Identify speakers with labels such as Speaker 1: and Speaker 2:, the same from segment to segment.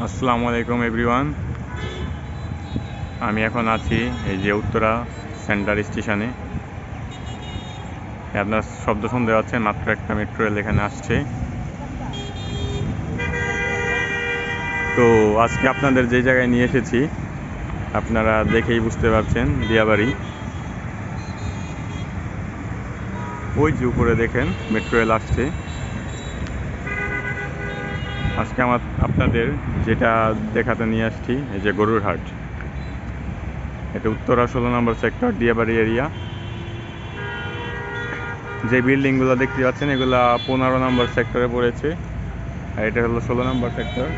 Speaker 1: আসসালামু আলাইকুম এভরিওয়ান। আমি এখন আছি এই যে উত্তরা সেন্টার স্টেশনে। আপনার শব্দ শুনতে পাচ্ছেন, মাত্র একটা মেট্রো রেল এখানে আসছে। তো আজকে আপনাদের যে জায়গায় নিয়ে এসেছি আপনারা দেখেই বুঝতে পারছেন, দিয়াবাড়ি। ওই যে উপরে দেখেন মেট্রো রেল আসছে। আজকে আপনাদের যেটা দেখাতে নিয়ে আসছি এই যে গরুর হাট। এটা উত্তরা 16 নম্বর সেক্টর, দিয়াবাড়ি এরিয়া। যে বিল্ডিংগুলো দেখতে পাচ্ছেন এগুলা 15 নম্বর সেক্টরে পড়েছে, আর এটা হলো 16 নম্বর সেক্টর।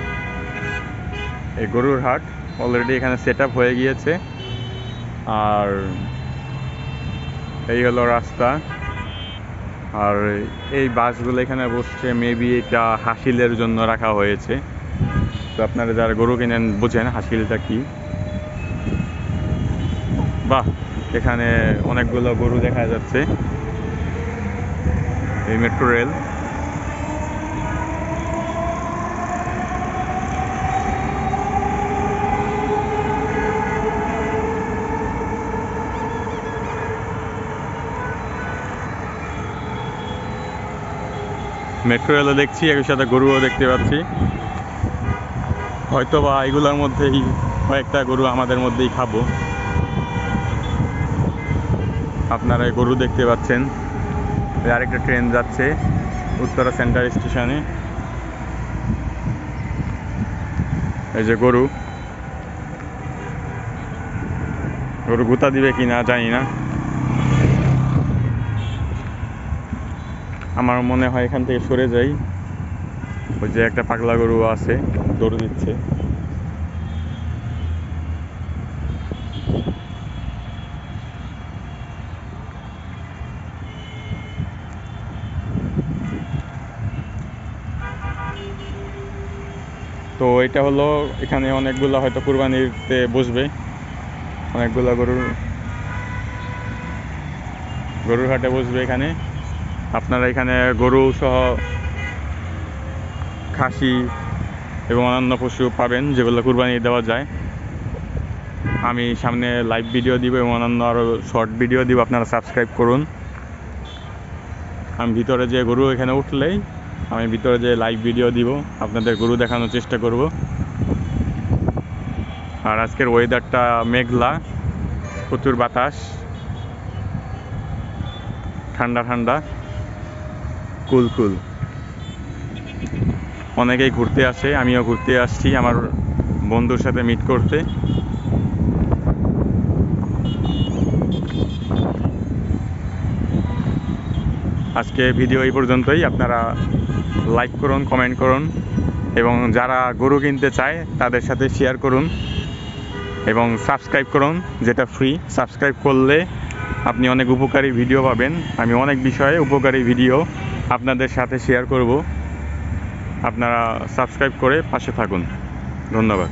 Speaker 1: এই গরুর হাট অলরেডি এখানে সেট আপ হয়ে গিয়েছে। আর এই হলো রাস্তা। আর এই বাসগুলো এখানে বসছে, মেবি এটা হাসিলের জন্য রাখা হয়েছে। তো আপনারা যারা গরু কিনেন বোঝেন হাসিলটা কি। বাহ, এখানে অনেকগুলো গরু দেখা যাচ্ছে। এই মেট্রো রেল রেলও দেখছি, একই সাথে গরুও দেখতে পাচ্ছি। হয়তো বা এগুলোর মধ্যেই কয়েকটা গরু আমাদের মধ্যেই খাবো। আপনারা এই গরু দেখতে পাচ্ছেন। আরেকটা ট্রেন যাচ্ছে উত্তরা সেন্টার স্টেশনে। এই যে গরু গুতা দিবে কি না জানি না। আমার মনে হয় এখান থেকে সরে যাই। ওই যে একটা পাগলা গরু আছে, দৌড় দিচ্ছে। তো এটা হলো, এখানে অনেকগুলো হয়তো কুরবানিতে বসবে, অনেকগুলো গরুর হাটে বসবে এখানে। আপনারা এখানে গরু সহ খাসি এবং অন্যান্য পশু পাবেন যেগুলো কুরবানি দেওয়া যায়। আমি সামনে লাইভ ভিডিও দিব এবং অন্যান্য আরও শর্ট ভিডিও দিব, আপনারা সাবস্ক্রাইব করুন। আমি ভিতরে যে গরু এখানে উঠলেই আমি ভিতরে যে লাইভ ভিডিও দিব, আপনাদের গরু দেখানোর চেষ্টা করব। আর আজকের ওয়েদারটা মেঘলা, প্রচুর বাতাস, ঠান্ডা ঠান্ডা, কুল। অনেকেই ঘুরতে আসে, আমিও ঘুরতে আসছি আমার বন্ধুর সাথে মিট করতে। আজকে ভিডিও এই পর্যন্তই। আপনারা লাইক করুন, কমেন্ট করুন এবং যারা গরু কিনতে চায় তাদের সাথে শেয়ার করুন এবং সাবস্ক্রাইব করুন, যেটা ফ্রি। সাবস্ক্রাইব করলে আপনি অনেক উপকারী ভিডিও পাবেন। আমি অনেক বিষয়ে উপকারী ভিডিও আপনাদের সাথে শেয়ার করব। আপনারা সাবস্ক্রাইব করে পাশে থাকুন। ধন্যবাদ।